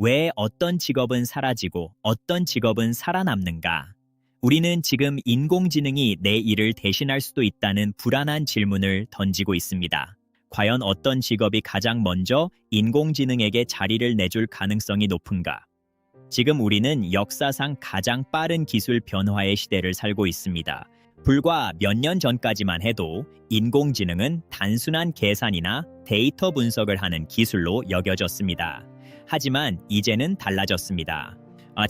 왜 어떤 직업은 사라지고 어떤 직업은 살아남는가? 우리는 지금 인공지능이 내 일을 대신할 수도 있다는 불안한 질문을 던지고 있습니다. 과연 어떤 직업이 가장 먼저 인공지능에게 자리를 내줄 가능성이 높은가? 지금 우리는 역사상 가장 빠른 기술 변화의 시대를 살고 있습니다. 불과 몇 년 전까지만 해도 인공지능은 단순한 계산이나 데이터 분석을 하는 기술로 여겨졌습니다. 하지만 이제는 달라졌습니다.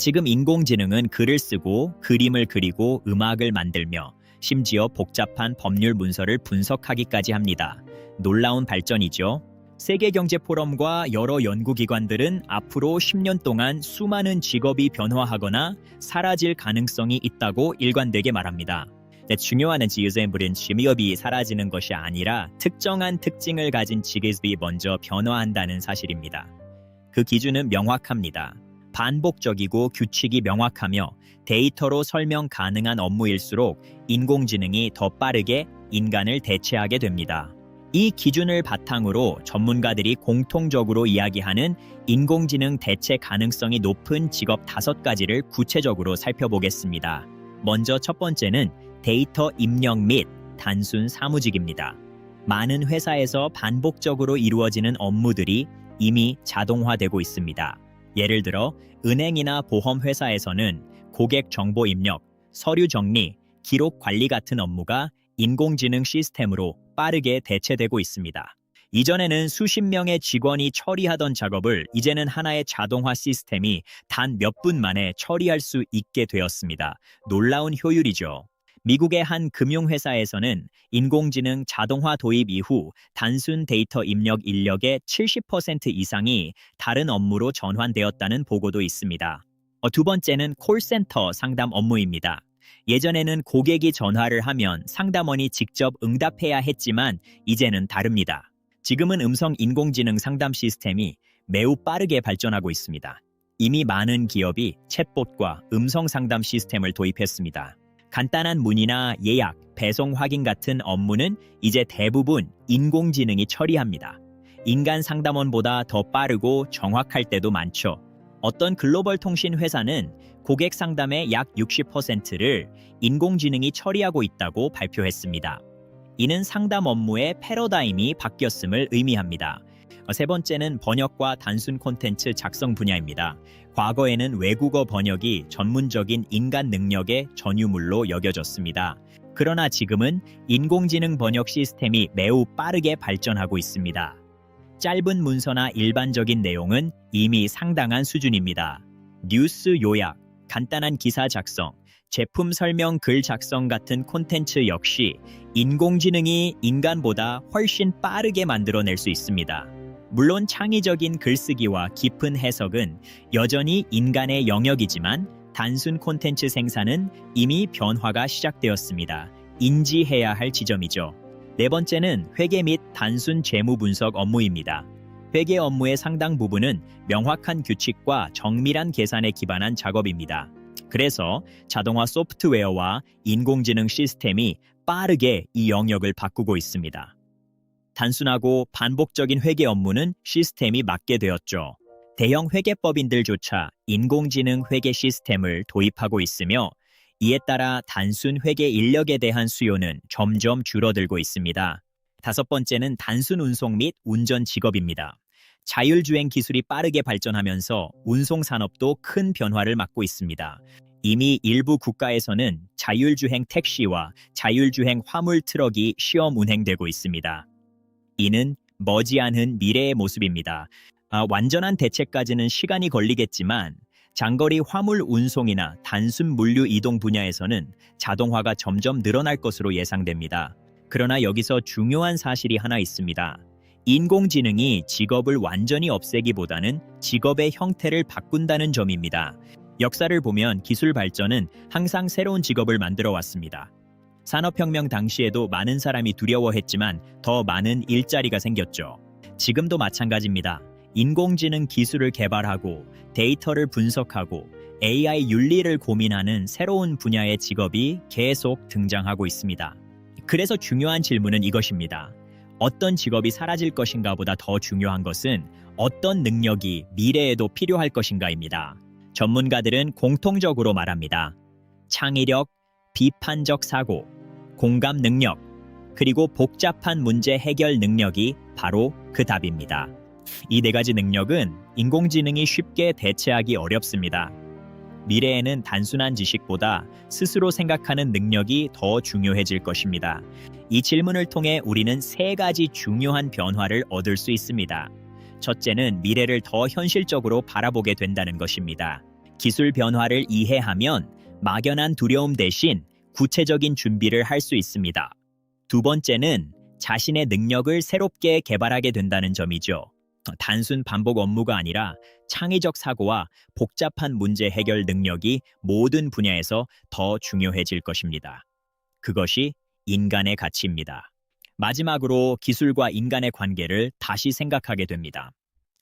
지금 인공지능은 글을 쓰고 그림을 그리고 음악을 만들며 심지어 복잡한 법률 문서를 분석하기까지 합니다. 놀라운 발전이죠. 세계경제포럼과 여러 연구기관들은 앞으로 10년 동안 수많은 직업이 변화하거나 사라질 가능성이 있다고 일관되게 말합니다. 중요한 지유생물은 취미업이 사라지는 것이 아니라 특정한 특징을 가진 직업이 먼저 변화한다는 사실입니다. 그 기준은 명확합니다. 반복적이고 규칙이 명확하며 데이터로 설명 가능한 업무일수록 인공지능이 더 빠르게 인간을 대체하게 됩니다. 이 기준을 바탕으로 전문가들이 공통적으로 이야기하는 인공지능 대체 가능성이 높은 직업 5가지를 구체적으로 살펴보겠습니다. 먼저 첫 번째는 데이터 입력 및 단순 사무직입니다. 많은 회사에서 반복적으로 이루어지는 업무들이 이미 자동화되고 있습니다. 예를 들어 은행이나 보험 회사에서는 고객 정보 입력, 서류 정리, 기록 관리 같은 업무가 인공지능 시스템으로 빠르게 대체되고 있습니다. 이전에는 수십 명의 직원이 처리하던 작업을 이제는 하나의 자동화 시스템이 단 몇 분 만에 처리할 수 있게 되었습니다. 놀라운 효율이죠. 미국의 한 금융회사에서는 인공지능 자동화 도입 이후 단순 데이터 입력 인력의 70% 이상이 다른 업무로 전환되었다는 보고도 있습니다. 두 번째는 콜센터 상담 업무입니다. 예전에는 고객이 전화를 하면 상담원이 직접 응답해야 했지만 이제는 다릅니다. 지금은 음성 인공지능 상담 시스템이 매우 빠르게 발전하고 있습니다. 이미 많은 기업이 챗봇과 음성 상담 시스템을 도입했습니다. 간단한 문의나 예약, 배송 확인 같은 업무는 이제 대부분 인공지능이 처리합니다. 인간 상담원보다 더 빠르고 정확할 때도 많죠. 어떤 글로벌 통신 회사는 고객 상담의 약 60%를 인공지능이 처리하고 있다고 발표했습니다. 이는 상담 업무의 패러다임이 바뀌었음을 의미합니다. 세 번째는 번역과 단순 콘텐츠 작성 분야입니다. 과거에는 외국어 번역이 전문적인 인간 능력의 전유물로 여겨졌습니다. 그러나 지금은 인공지능 번역 시스템이 매우 빠르게 발전하고 있습니다. 짧은 문서나 일반적인 내용은 이미 상당한 수준입니다. 뉴스 요약, 간단한 기사 작성, 제품 설명 글 작성 같은 콘텐츠 역시 인공지능이 인간보다 훨씬 빠르게 만들어낼 수 있습니다. 물론 창의적인 글쓰기와 깊은 해석은 여전히 인간의 영역이지만 단순 콘텐츠 생산은 이미 변화가 시작되었습니다. 인지해야 할 지점이죠. 네 번째는 회계 및 단순 재무 분석 업무입니다. 회계 업무의 상당 부분은 명확한 규칙과 정밀한 계산에 기반한 작업입니다. 그래서 자동화 소프트웨어와 인공지능 시스템이 빠르게 이 영역을 바꾸고 있습니다. 단순하고 반복적인 회계 업무는 시스템이 맡게 되었죠. 대형 회계법인들조차 인공지능 회계 시스템을 도입하고 있으며 이에 따라 단순 회계 인력에 대한 수요는 점점 줄어들고 있습니다. 다섯 번째는 단순 운송 및 운전 직업입니다. 자율주행 기술이 빠르게 발전하면서 운송 산업도 큰 변화를 맞고 있습니다. 이미 일부 국가에서는 자율주행 택시와 자율주행 화물 트럭이 시험 운행되고 있습니다. 이는 머지않은 미래의 모습입니다. 완전한 대체까지는 시간이 걸리겠지만 장거리 화물 운송이나 단순 물류 이동 분야에서는 자동화가 점점 늘어날 것으로 예상됩니다. 그러나 여기서 중요한 사실이 하나 있습니다. 인공지능이 직업을 완전히 없애기보다는 직업의 형태를 바꾼다는 점입니다. 역사를 보면 기술 발전은 항상 새로운 직업을 만들어 왔습니다. 산업혁명 당시에도 많은 사람이 두려워했지만 더 많은 일자리가 생겼죠. 지금도 마찬가지입니다. 인공지능 기술을 개발하고 데이터를 분석하고 AI 윤리를 고민하는 새로운 분야의 직업이 계속 등장하고 있습니다. 그래서 중요한 질문은 이것입니다. 어떤 직업이 사라질 것인가보다 더 중요한 것은 어떤 능력이 미래에도 필요할 것인가입니다. 전문가들은 공통적으로 말합니다. 창의력, 비판적 사고, 공감 능력, 그리고 복잡한 문제 해결 능력이 바로 그 답입니다. 이 네 가지 능력은 인공지능이 쉽게 대체하기 어렵습니다. 미래에는 단순한 지식보다 스스로 생각하는 능력이 더 중요해질 것입니다. 이 질문을 통해 우리는 세 가지 중요한 변화를 얻을 수 있습니다. 첫째는 미래를 더 현실적으로 바라보게 된다는 것입니다. 기술 변화를 이해하면 막연한 두려움 대신 구체적인 준비를 할 수 있습니다. 두 번째는 자신의 능력을 새롭게 개발하게 된다는 점이죠. 단순 반복 업무가 아니라 창의적 사고와 복잡한 문제 해결 능력이 모든 분야에서 더 중요해질 것입니다. 그것이 인간의 가치입니다. 마지막으로 기술과 인간의 관계를 다시 생각하게 됩니다.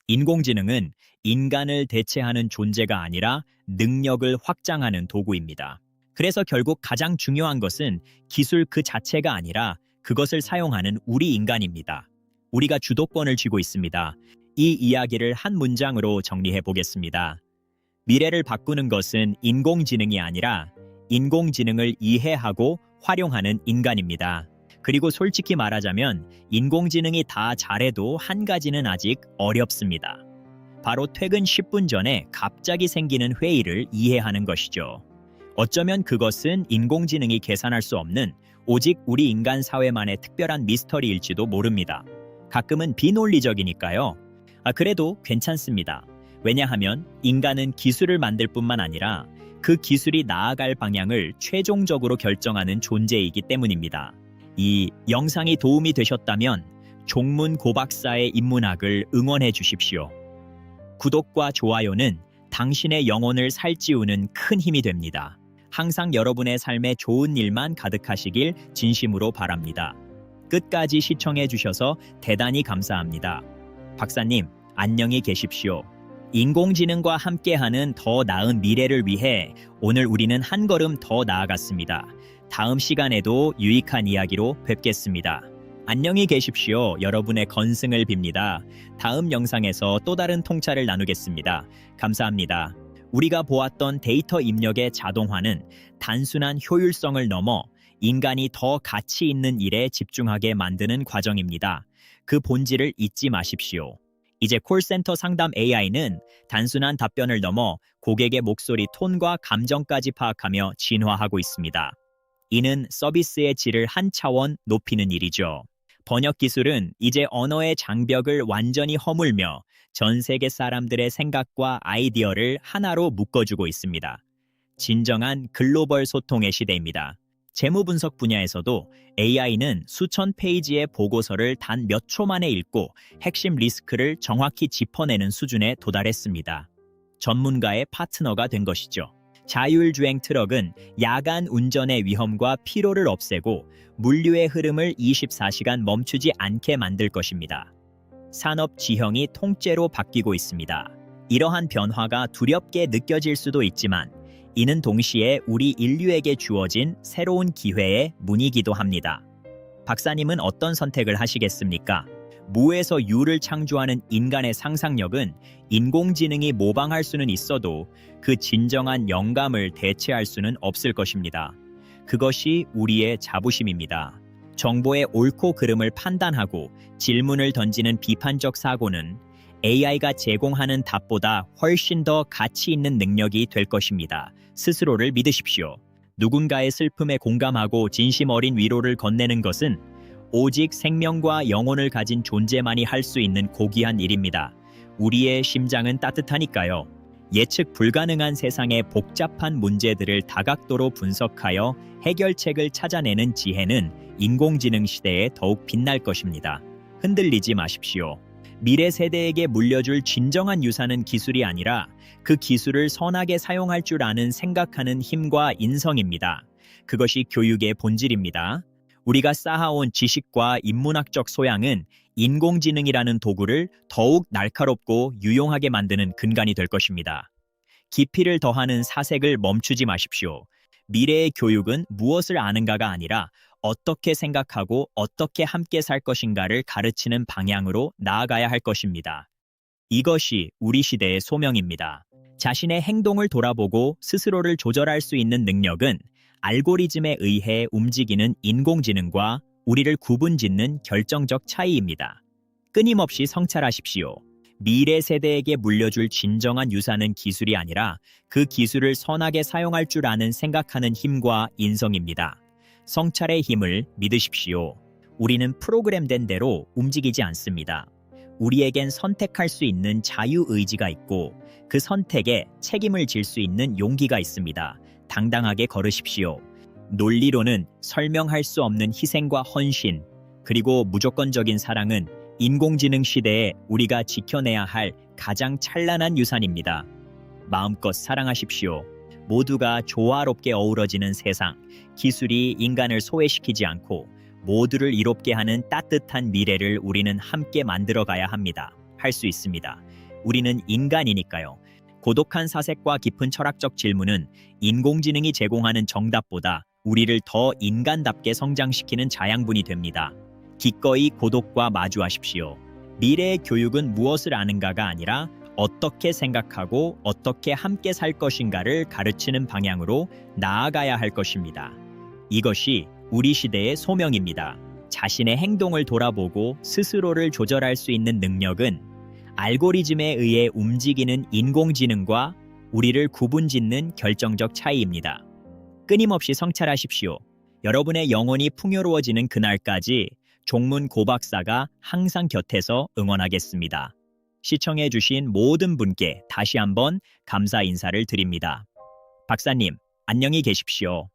인공지능은 인간을 대체하는 존재가 아니라 능력을 확장하는 도구입니다. 그래서 결국 가장 중요한 것은 기술 그 자체가 아니라 그것을 사용하는 우리 인간입니다. 우리가 주도권을 쥐고 있습니다. 이 이야기를 한 문장으로 정리해 보겠습니다. 미래를 바꾸는 것은 인공지능이 아니라 인공지능을 이해하고 활용하는 인간입니다. 그리고 솔직히 말하자면 인공지능이 다 잘해도 한 가지는 아직 어렵습니다. 바로 퇴근 10분 전에 갑자기 생기는 회의를 이해하는 것이죠. 어쩌면 그것은 인공지능이 계산할 수 없는 오직 우리 인간 사회만의 특별한 미스터리일지도 모릅니다. 가끔은 비논리적이니까요. 그래도 괜찮습니다. 왜냐하면 인간은 기술을 만들 뿐만 아니라 그 기술이 나아갈 방향을 최종적으로 결정하는 존재이기 때문입니다. 이 영상이 도움이 되셨다면 종문 고박사의 인문학을 응원해 주십시오. 구독과 좋아요는 당신의 영혼을 살찌우는 큰 힘이 됩니다. 항상 여러분의 삶에 좋은 일만 가득하시길 진심으로 바랍니다. 끝까지 시청해 주셔서 대단히 감사합니다. 박사님, 안녕히 계십시오. 인공지능과 함께하는 더 나은 미래를 위해 오늘 우리는 한 걸음 더 나아갔습니다. 다음 시간에도 유익한 이야기로 뵙겠습니다. 안녕히 계십시오. 여러분의 건승을 빕니다. 다음 영상에서 또 다른 통찰을 나누겠습니다. 감사합니다. 우리가 보았던 데이터 입력의 자동화는 단순한 효율성을 넘어 인간이 더 가치 있는 일에 집중하게 만드는 과정입니다. 그 본질을 잊지 마십시오. 이제 콜센터 상담 AI는 단순한 답변을 넘어 고객의 목소리 톤과 감정까지 파악하며 진화하고 있습니다. 이는 서비스의 질을 한 차원 높이는 일이죠. 번역 기술은 이제 언어의 장벽을 완전히 허물며 전 세계 사람들의 생각과 아이디어를 하나로 묶어주고 있습니다. 진정한 글로벌 소통의 시대입니다. 재무 분석 분야에서도 AI는 수천 페이지의 보고서를 단 몇 초 만에 읽고 핵심 리스크를 정확히 짚어내는 수준에 도달했습니다. 전문가의 파트너가 된 것이죠. 자율주행 트럭은 야간 운전의 위험과 피로를 없애고 물류의 흐름을 24시간 멈추지 않게 만들 것입니다. 산업 지형이 통째로 바뀌고 있습니다. 이러한 변화가 두렵게 느껴질 수도 있지만 이는 동시에 우리 인류에게 주어진 새로운 기회의 문이기도 합니다. 박사님은 어떤 선택을 하시겠습니까? 무에서 유를 창조하는 인간의 상상력은 인공지능이 모방할 수는 있어도 그 진정한 영감을 대체할 수는 없을 것입니다. 그것이 우리의 자부심입니다. 정보의 옳고 그름을 판단하고 질문을 던지는 비판적 사고는 AI가 제공하는 답보다 훨씬 더 가치 있는 능력이 될 것입니다. 스스로를 믿으십시오. 누군가의 슬픔에 공감하고 진심 어린 위로를 건네는 것은 오직 생명과 영혼을 가진 존재만이 할 수 있는 고귀한 일입니다. 우리의 심장은 따뜻하니까요. 예측 불가능한 세상의 복잡한 문제들을 다각도로 분석하여 해결책을 찾아내는 지혜는 인공지능 시대에 더욱 빛날 것입니다. 흔들리지 마십시오. 미래 세대에게 물려줄 진정한 유산은 기술이 아니라 그 기술을 선하게 사용할 줄 아는 생각하는 힘과 인성입니다. 그것이 교육의 본질입니다. 우리가 쌓아온 지식과 인문학적 소양은 인공지능이라는 도구를 더욱 날카롭고 유용하게 만드는 근간이 될 것입니다. 깊이를 더하는 사색을 멈추지 마십시오. 미래의 교육은 무엇을 아는가가 아니라 어떻게 생각하고 어떻게 함께 살 것인가를 가르치는 방향으로 나아가야 할 것입니다. 이것이 우리 시대의 소명입니다. 자신의 행동을 돌아보고 스스로를 조절할 수 있는 능력은 알고리즘에 의해 움직이는 인공지능과 우리를 구분짓는 결정적 차이입니다. 끊임없이 성찰하십시오. 미래 세대에게 물려줄 진정한 유산은 기술이 아니라 그 기술을 선하게 사용할 줄 아는 생각하는 힘과 인성입니다. 성찰의 힘을 믿으십시오. 우리는 프로그램된 대로 움직이지 않습니다. 우리에겐 선택할 수 있는 자유의지가 있고 그 선택에 책임을 질 수 있는 용기가 있습니다. 당당하게 걸으십시오. 논리로는 설명할 수 없는 희생과 헌신, 그리고 무조건적인 사랑은 인공지능 시대에 우리가 지켜내야 할 가장 찬란한 유산입니다. 마음껏 사랑하십시오. 모두가 조화롭게 어우러지는 세상, 기술이 인간을 소외시키지 않고 모두를 이롭게 하는 따뜻한 미래를 우리는 함께 만들어가야 합니다. 할 수 있습니다. 우리는 인간이니까요. 고독한 사색과 깊은 철학적 질문은 인공지능이 제공하는 정답보다 우리를 더 인간답게 성장시키는 자양분이 됩니다. 기꺼이 고독과 마주하십시오. 미래의 교육은 무엇을 아는가가 아니라 어떻게 생각하고 어떻게 함께 살 것인가를 가르치는 방향으로 나아가야 할 것입니다. 이것이 우리 시대의 소명입니다. 자신의 행동을 돌아보고 스스로를 조절할 수 있는 능력은 알고리즘에 의해 움직이는 인공지능과 우리를 구분짓는 결정적 차이입니다. 끊임없이 성찰하십시오. 여러분의 영혼이 풍요로워지는 그날까지 종문 고박사가 항상 곁에서 응원하겠습니다. 시청해주신 모든 분께 다시 한번 감사 인사를 드립니다. 박사님, 안녕히 계십시오.